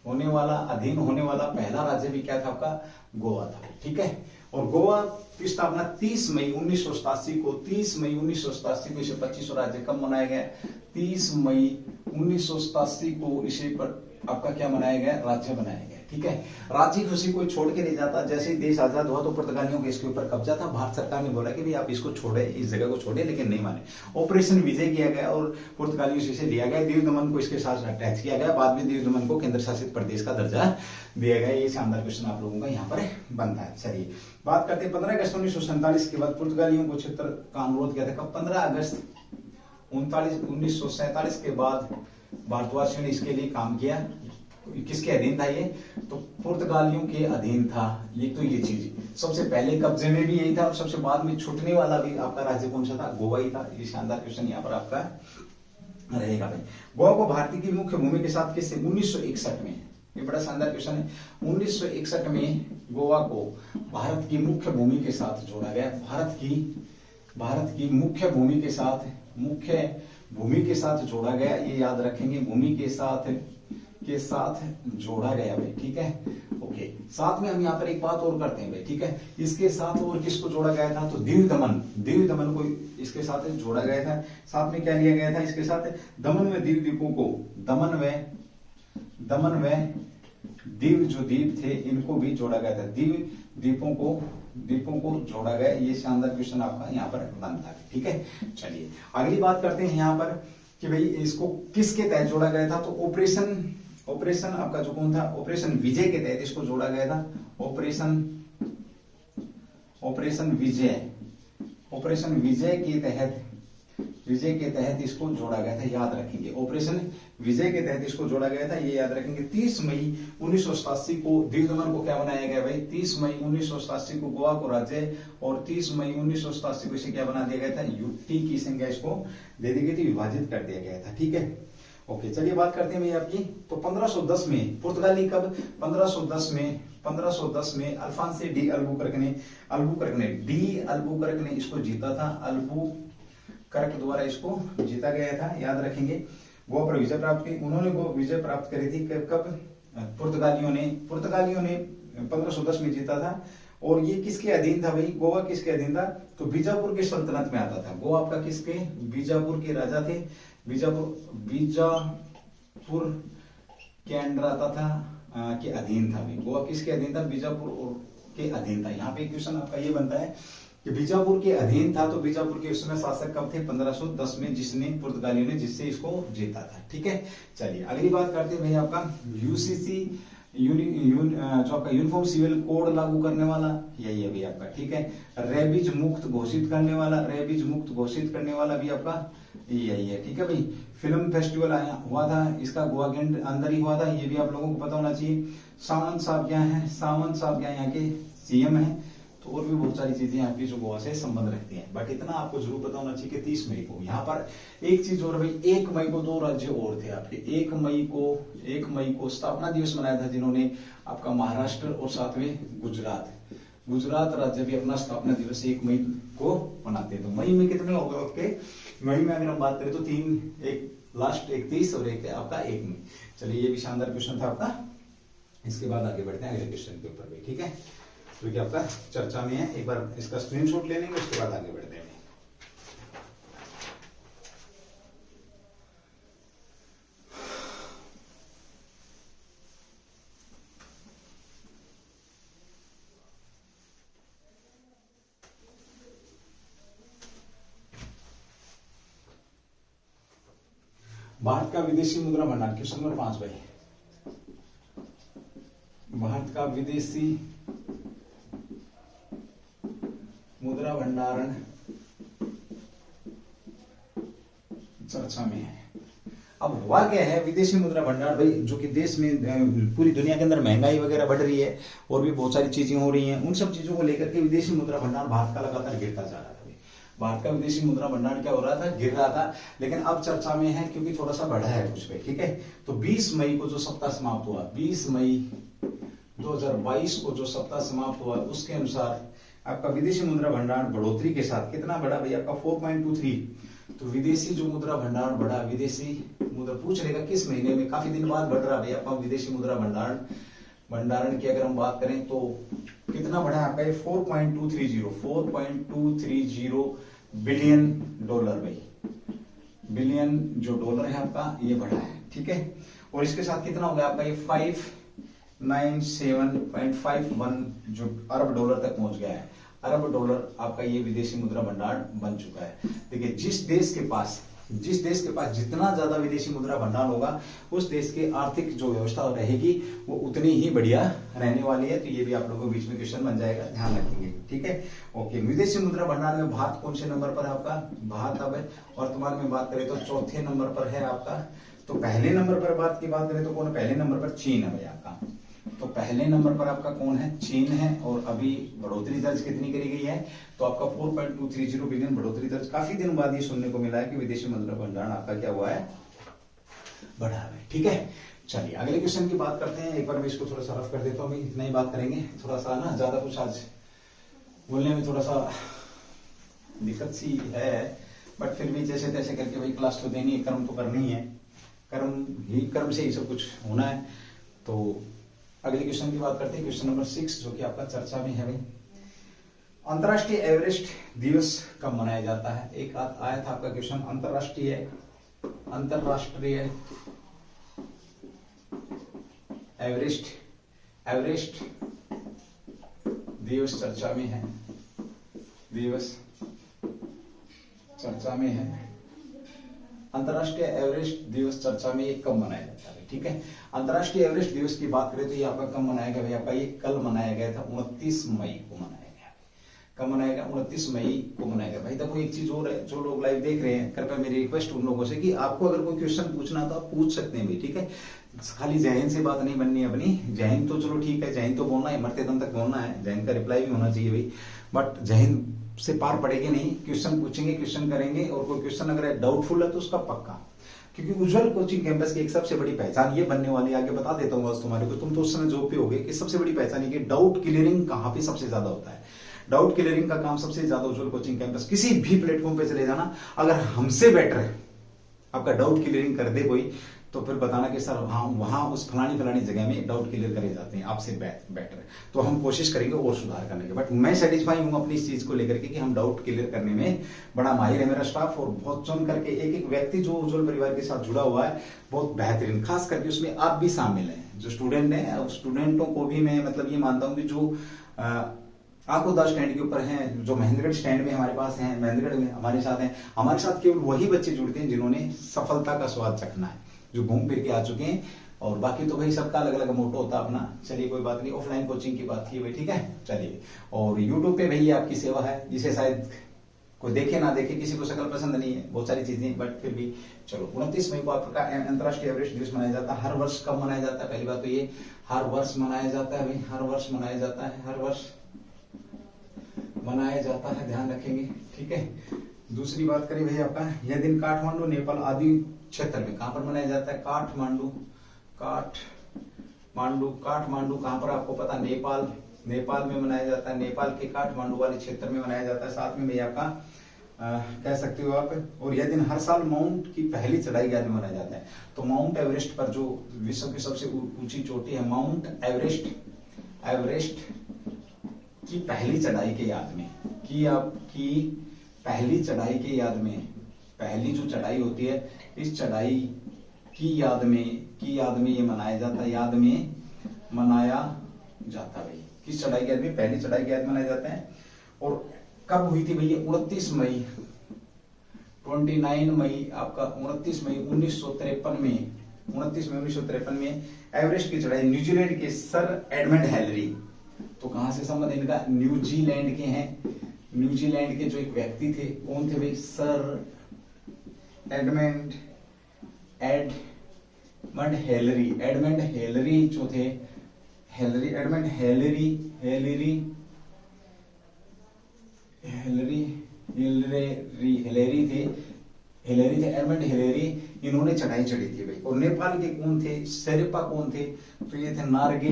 होने वाला पहला राज्य भी क्या था आपका, गोवा था। ठीक है, और गोवा की स्थापना 30 मई 1987 को, 30 मई 1987 को इसे 25वां राज्य कब मनाया गया, 30 मई 1987 को इसे पर आपका क्या मनाया गया, राज्य बनाया गया। ठीक है, राज्य खुशी कोई छोड़ के नहीं जाता। जैसे ही देश आजाद हुआ तो पुर्तगालियों के इसके ऊपर कब्जा था, भारत सरकार ने बोला कि भाई आप इसको छोड़े, इस जगह को छोड़े, लेकिन नहीं माने। ऑपरेशन विजय किया गया और पुर्तगालियों से इसे लिया गया। दीव दमन को इसके साथ अटैच किया गया, बाद में दीव दमन को केंद्र शासित प्रदेश का दर्जा दिया गया। ये शानदार क्वेश्चन आप लोगों का यहाँ पर बनता है। चलिए बात करते हैं 15 अगस्त 1947 के बाद पुर्तगालियों को क्षेत्र का अनुरोध किया था। कब, 15 अगस्त 1947 के बाद भारतवासियों ने इसके लिए काम किया। किसके अधीन था ये, तो पुर्तगालियों के अधीन था। ये तो ये चीज सबसे पहले कब्जे में भी यही था और सबसे बाद में छूटने वाला भी आपका राज्य कौन सा था, गोवा ही था। ये शानदार क्वेश्चन यहाँ पर आपका रहेगा भाई। गोवा को भारत की मुख्य भूमि के साथ किससे, 1961 में, ये बड़ा शानदार क्वेश्चन है। 1961 में गोवा को भारत की मुख्य भूमि के साथ जोड़ा गया। भारत की मुख्य भूमि के साथ जोड़ा गया, ये याद रखेंगे, भूमि के साथ जोड़ा गया भाई। ठीक है, ओके। साथ में हम यहाँ पर एक बात और करते हैं भाई। ठीक है, इसके साथ और किसको जोड़ा गया था, तो दीव दमन को इसके साथ जोड़ा गया था। साथ में क्या लिया गया था इसके साथ, दमन व दीव द्वीपों को, दमन व दीव जो द्वीप थे इनको भी जोड़ा गया था। द्वीपों को जोड़ा गया। ये शानदार क्वेश्चन आपका यहाँ पर बनता है। ठीक है, चलिए अगली बात करते हैं यहाँ पर कि भाई इसको किसके तहत जोड़ा गया था, तो ऑपरेशन आपका जो कौन था, ऑपरेशन विजय के तहत इसको जोड़ा गया था। ऑपरेशन विजय के तहत इसको जोड़ा गया था, याद रखेंगे। ऑपरेशन विजय के तहत इसको जोड़ा गया था, ये याद रखेंगे। 30 मई 1987 को दीव दमन को क्या बनाया गया भाई, 30 मई 1987 को गोवा को राज्य और 30 मई 1987 को इसे क्या बना दिया गया था, यूटी की संख्या इसको दे दी गई थी, विभाजित कर दिया गया था। ठीक है, ओके। चलिए बात करते हैं आपकी, तो 1510 में पुर्तगाली कब, 1510 में अल्फांसे डी अल्बुकर्क ने इसको जीता था। अल्बुकर्क द्वारा इसको जीता गया था, याद रखेंगे। गोवा पर विजय प्राप्त की, उन्होंने विजय प्राप्त करी थी कब, पुर्तगालियों ने 1510 में जीता था। और ये किसके अधीन था भाई, गोवा किसके अधीन था, तो बीजापुर के सल्तनत में आता था। गोवा आपका किसके, बीजापुर के राजा थे, बीजापुर के अंडर आता था, के अधीन था भाई। गोवा किसके अधीन था, बीजापुर और के अधीन था। यहाँ पे क्वेश्चन आपका ये बनता है कि बीजापुर के अधीन था, तो बीजापुर के उस समय शासक कब थे? 1510 में, जिसने पुर्तगालियों ने जिससे इसको जीता था। ठीक है, चलिए अगली बात करते हैं भाई आपका यूसीसी जो आपका यूनिफॉर्म सिविल कोड लागू करने वाला, यही है भाई आपका। ठीक है, रेबीज मुक्त घोषित करने वाला, रेबीज मुक्त घोषित करने वाला भी आपका यही है। ठीक है भाई, फिल्म फेस्टिवल आया हुआ था, इसका गोवा के अंदर ही हुआ था, ये भी आप लोगों को पता होना चाहिए। सावंत साहब क्या है? सावंत साहब क्या यहाँ के सीएम है। तो और भी बहुत सारी चीजें आपकी जो गोवा से संबंध रखती हैं, बट इतना आपको जरूर पता होना चाहिए कि 30 मई को यहाँ पर एक चीज और भाई, 1 मई को 2 राज्य और थे आपके। 1 मई को स्थापना दिवस मनाया था जिन्होंने, आपका महाराष्ट्र और साथ में गुजरात राज्य भी अपना स्थापना दिवस 1 मई को मनाते हैं। तो मई में कितने होगा आपके? मई में अगर हम बात करें तो 3, एक लास्ट 31 और एक आपका 1 मई। चलिए, ये भी शानदार क्वेश्चन था आपका। इसके बाद आगे बढ़ते हैं अगले क्वेश्चन के ऊपर भी। ठीक है, तो क्या आपका चर्चा में है, एक बार इसका स्क्रीनशॉट ले लेंगे, उसके बाद आगे बढ़ते हैं। भारत का विदेशी मुद्रा भंडार, क्वेश्चन नंबर 5 भाई। भारत का विदेशी मुद्रा भंडारण चर्चा में है। अब हुआ क्या है, विदेशी मुद्रा भंडार भाई, जो कि देश में पूरी दुनिया के अंदर महंगाई वगैरह बढ़ रही है और भी बहुत सारी चीजें हो रही हैं, उन सब चीजों को लेकर के विदेशी मुद्रा भंडार भारत का लगातार गिरता जा रहा था। भारत का विदेशी मुद्रा भंडार क्या हो रहा था? गिर रहा था। लेकिन अब चर्चा में है क्योंकि थोड़ा सा बढ़ा है कुछ पे। ठीक है, तो 20 मई को जो सप्ताह समाप्त हुआ, 20 मई 2022 को जो सप्ताह समाप्त हुआ, उसके अनुसार आपका विदेशी मुद्रा भंडार बढ़ोतरी के साथ कितना बढ़ा भाई? आपका 4.23। तो विदेशी जो मुद्रा भंडार बढ़ा, विदेशी मुद्रा पूछ लेगा किस महीने में, काफी दिन बाद बढ़ रहा भाई आपका विदेशी मुद्रा भंडारण की अगर हम बात करें तो कितना बढ़ा आपका? 4.230 बिलियन डॉलर भाई, बिलियन जो डॉलर है आपका ये बढ़ा है। ठीक है, और इसके साथ कितना हो गया आपका? ये 597.51 जो अरब डॉलर तक पहुंच गया है। अरब डॉलर आपका ये विदेशी मुद्रा भंडार बन चुका है। देखिए, जिस देश के पास जितना ज्यादा विदेशी मुद्रा भंडार होगा, उस देश की आर्थिक जो व्यवस्था रहेगी वो उतनी ही बढ़िया रहने वाली है। तो ये भी आप लोगों के बीच में क्वेश्चन बन जाएगा, ध्यान रखेंगे। ठीक है, ओके। विदेशी मुद्रा भंडार में भारत कौन से नंबर पर है आपका? भारत अब वर्तमान में बात करें तो 4थे नंबर पर है आपका। तो पहले नंबर पर बात करें तो कौन? पहले नंबर पर चीन है भाई आपका। तो पहले नंबर पर आपका कौन है? चीन है। और अभी बढ़ोतरी दर्ज कितनी करी गई है? तो आपका 4.230 बिलियन बढ़ोतरी दर्ज। काफी दिन बाद ये सुनने को मिला है कि विदेशी मुद्रा भंडार आपका क्या हुआ है? बढ़ा है। ठीक है, चलिए अगले क्वेश्चन की बात करते हैं। एक बार मैं इसको थोड़ा सा रफ कर देता हूँ, इतना ही बात करेंगे। थोड़ा सा ना ज्यादा कुछ आज बोलने में थोड़ा सा दिक्कत सी है, बट फिर भी जैसे तैसे करके भाई क्लास तो देनी है, कर्म तो करनी है, कर्म से ही सब कुछ होना है। तो अगले क्वेश्चन की बात करते हैं, क्वेश्चन नंबर 6 जो कि आपका चर्चा में है भाई। अंतरराष्ट्रीय एवरेस्ट दिवस कब मनाया जाता है? एक आया था आपका क्वेश्चन, अंतरराष्ट्रीय एवरेस्ट दिवस चर्चा में है, अंतरराष्ट्रीय एवरेस्ट दिवस चर्चा में ये कब मनाया जाता है? ठीक है, अंतरराष्ट्रीय एवरेस्ट दिवस की बात करें तो ये आपका कब मनाया गया? आपका ये कल मनाया गया था, 29 मई को मनाया गया। कब मनाया गया? 29 मई को मनाया गया। भाई देखो एक चीज और है, जो लोग लाइव देख रहे हैं, कृपया मेरी रिक्वेस्ट उन लोगों से कि आपको अगर कोई क्वेश्चन पूछना तो आप पूछ सकते हैं भाई। ठीक है, खाली जय हिंद से बात नहीं बननी है अपनी। जय हिंद तो चलो ठीक है, जय हिंद तो बोलना है, मरते दम तक बोलना है, जय हिंद का रिप्लाई भी होना चाहिए भाई, बट जय हिंद से पार पड़ेगी नहीं। क्वेश्चन पूछेंगे, क्वेश्चन करेंगे, और कोई क्वेश्चन अगर डाउटफुल है तो उसका पक्का, क्योंकि उज्जवल कोचिंग कैंपस की एक सबसे बड़ी पहचान ये बनने वाली, आगे बता देता हूँ बस तुम्हारे को, तुम तो उस समय जॉब पे होगे, कि सबसे बड़ी पहचान ये डाउट क्लियरिंग कहाँ पे सबसे ज्यादा होता है। डाउट क्लियरिंग का काम सबसे ज्यादा उज्जवल कोचिंग कैंपस, किसी भी प्लेटफॉर्म पे चले जाना, अगर हमसे बेटर है आपका डाउट क्लियरिंग कर दे कोई, तो फिर बताना कि सर हाँ वहां उस फलानी जगह में डाउट क्लियर करे जाते हैं आपसे बेटर है। तो हम कोशिश करेंगे और सुधार करने की, बट मैं सेटिस्फाई हूं अपनी इस चीज को लेकर के कि हम डाउट क्लियर करने में बड़ा माहिर है मेरा स्टाफ, और बहुत चुन करके एक व्यक्ति जो उज्जवल परिवार के साथ जुड़ा हुआ है, बहुत बेहतरीन, खास करके उसमें आप भी शामिल हैं। जो स्टूडेंट है, उस स्टूडेंटों को भी मैं मतलब ये मानता हूँ कि जो आकोदा स्टैंड के ऊपर हैं, जो महेंद्रगढ़ स्टैंड में हमारे पास हैं, महेंद्रगढ़ में हमारे साथ हैं, हमारे साथ केवल वही बच्चे जुड़ते हैं जिन्होंने सफलता का स्वाद चखना है, जो घूम फिर के आ चुके हैं। और बाकी तो भाई सबका अलग अलग मोटो होता है अपना। चलिए कोई बात नहीं, ऑफलाइन कोचिंग की बात की भाई, ठीक है। चलिए, और यूट्यूब पे भैया आपकी सेवा है, जिसे शायद कोई देखे ना देखे, किसी को शक्ल पसंद नहीं है, बहुत सारी चीजें, बट फिर भी चलो। 29 मई को आपका अंतर्राष्ट्रीय एवरेस्ट दिवस मनाया जाता है। हर वर्ष कब मनाया जाता है? पहली बात तो ये, हर वर्ष मनाया जाता है भाई, हर वर्ष मनाया जाता है, हर वर्ष मनाया जाता है, ध्यान रखेंगे, ठीक है। दूसरी बात करें भाई, आपका यह दिन काठमांडू नेपाल आदि क्षेत्र में कहां पर मनाया जाता है? काठमांडू। काठमांडू कहां पर आपको पता? नेपाल में मनाया जाता है। नेपाल के काठमांडू वाले क्षेत्र में मनाया जाता है। साथ में भाई आपका कह सकते हो आप, और यह दिन हर साल माउंट की पहली चढ़ाई के याद में मनाया जाता है। तो माउंट एवरेस्ट पर, जो विश्व की सबसे ऊंची चोटी है माउंट एवरेस्ट की पहली चढ़ाई के याद में, की आपकी पहली चढ़ाई के याद में, पहली जो चढ़ाई होती है, इस चढ़ाई की याद में ये मनाया जाता है, याद में मनाया जाता है भाई। किस चढ़ाई के याद में? पहली चढ़ाई के याद मनाया जाता है। और कब हुई थी भैया? 29 मई 1953 में, 29 मई 1953 में एवरेस्ट की चढ़ाई न्यूजीलैंड के सर एडमंड हिलरी, तो कहां से संबंध इनका? न्यूजीलैंड के हैं। न्यूजीलैंड के जो एक व्यक्ति थे, कौन थे भाई? सर एडमंड हेलरी जो थे, एडमंड हेलरी थे, एडमंड हेलरी, इन्होंने चढ़ाई चढ़ी थी भाई। और नेपाल के कौन थे? शेरपा कौन थे? तो ये थे नार्गे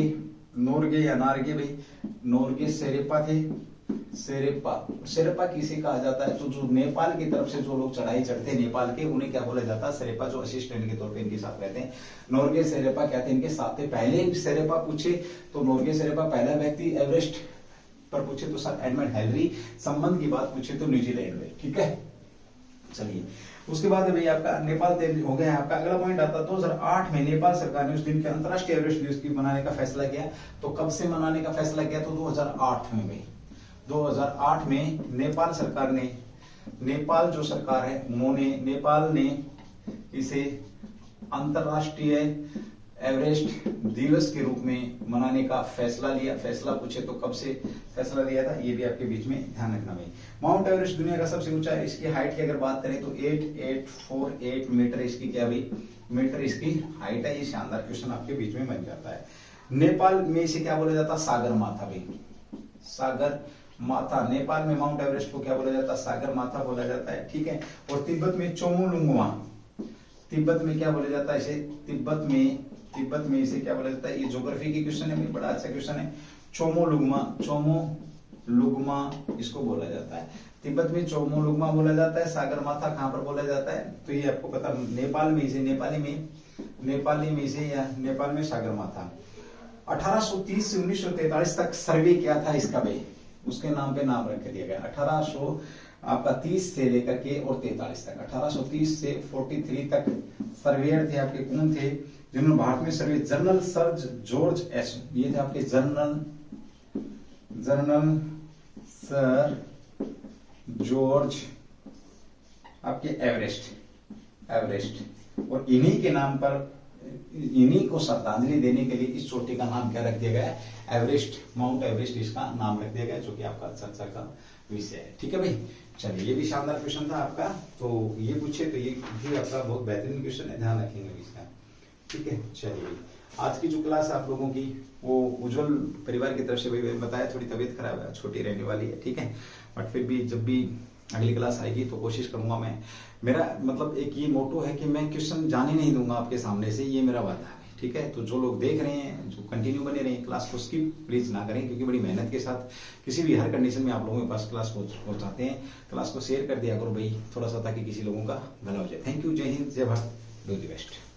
भाई, नोर्गे शेरपा थे। शेरपा किसे कहा जाता है? तो जो नेपाल की तरफ से जो लोग चढ़ाई चढ़ते हैं नेपाल के, उन्हें क्या बोला जाता है? शेरपा, जो असिस्टेंट के तौर पे इनके साथ रहते हैं। नोर्गे शेरपा क्या थे? इनके साथ थे। पहले शेरपा पूछे तो नोर्गे शेरपा पहला व्यक्ति, एवरेस्ट पर पूछे तो सर एडमंड हेलरी, संबंध की बात पूछे तो न्यूजीलैंड में, ठीक है। चलिए, उसके बाद भाई आपका नेपाल हो गया। आपका अगला पॉइंट आता है 2008 में नेपाल सरकार ने उस दिन के अंतर्राष्ट्रीय एवरेस्ट दिवस की मनाने का फैसला किया। तो कब से मनाने का फैसला किया? तो 2008 में भाई, 2008 में नेपाल सरकार ने, नेपाल जो सरकार है उन्होंने, नेपाल ने इसे अंतर्राष्ट्रीय एवरेस्ट दिवस के रूप में मनाने का फैसला लिया। फैसला पूछे तो कब से फैसला लिया था, ये भी आपके बीच में ध्यान रखना भाई। माउंट एवरेस्ट दुनिया का सबसे ऊंचा है। इसकी हाइट की अगर बात करें तो 8848 मीटर इसकी क्या भाई? मीटर इसकी हाइट है। ये शानदार क्वेश्चन आपके बीच में बन जाता है। नेपाल में इसे क्या बोला जाता है? सागर माथा भाई, सागर माथा। नेपाल में माउंट एवरेस्ट को क्या बोला जाता है? सागर माथा बोला जाता है, ठीक है। और तिब्बत में चोमोलुंगमा, तिब्बत में क्या बोला जाता है इसे? तिब्बत में इसे क्या बोला जाता है? ये ज्योग्राफी की क्वेश्चन है, बड़ा अच्छा क्वेश्चन है। चोमोलुंगमा इसको बोला जाता है। तिब्बत में चोमोलुंगमा बोला जाता है। सागर माथा कहां पर बोला जाता है? तो ये आपको पता, नेपाल में इसे, नेपाली में इसे, या नेपाल में सागर माथा। 1830 से 1943 तक सर्वे किया था इसका भाई, उसके नाम पे नाम रख दिया गया। 1830 से लेकर के और 43 तक, 1830 से 43 तक सर्वेयर थे आपके, कौन थे जिन्होंने भारत में सर्वे? जनरल सर जॉर्ज एस, ये थे आपके जनरल सर जॉर्ज आपके एवरेस्ट। और इन्हीं के नाम पर, इन्हीं को श्रद्धांजलि देने के लिए इस चोटी का नाम क्या रख दिया गया है? एवरेस्ट, माउंट एवरेस्ट इसका नाम रख दिया गया, जो कि आपका चर्चा का विषय है, ठीक है भाई। चलिए, ये भी शानदार क्वेश्चन था आपका, तो ये पूछे तो ये भी आपका बहुत बेहतरीन क्वेश्चन है, ध्यान रखेंगे इसका, ठीक है। चलिए, आज की जो क्लास आप लोगों की, वो उज्जवल परिवार की तरफ से भाई बताया, थोड़ी तबीयत खराब है, छोटी रहने वाली है, ठीक है। बट फिर भी जब भी अगली क्लास आएगी तो कोशिश करूंगा मैं, मेरा मतलब एक ये मोटो है कि मैं क्वेश्चन जाने नहीं दूंगा आपके सामने से, ये मेरा वादा है, ठीक है। तो जो लोग देख रहे हैं, जो कंटिन्यू बने रहे, क्लास को स्किप प्लीज ना करें, क्योंकि बड़ी मेहनत के साथ किसी भी हर कंडीशन में आप लोगों के पास क्लास पहुंचाते हैं। क्लास को शेयर कर दिया करो भाई थोड़ा सा, ताकि किसी लोगों का भला हो जाए। थैंक यू, जय हिंद, जय भारत, डू द बेस्ट।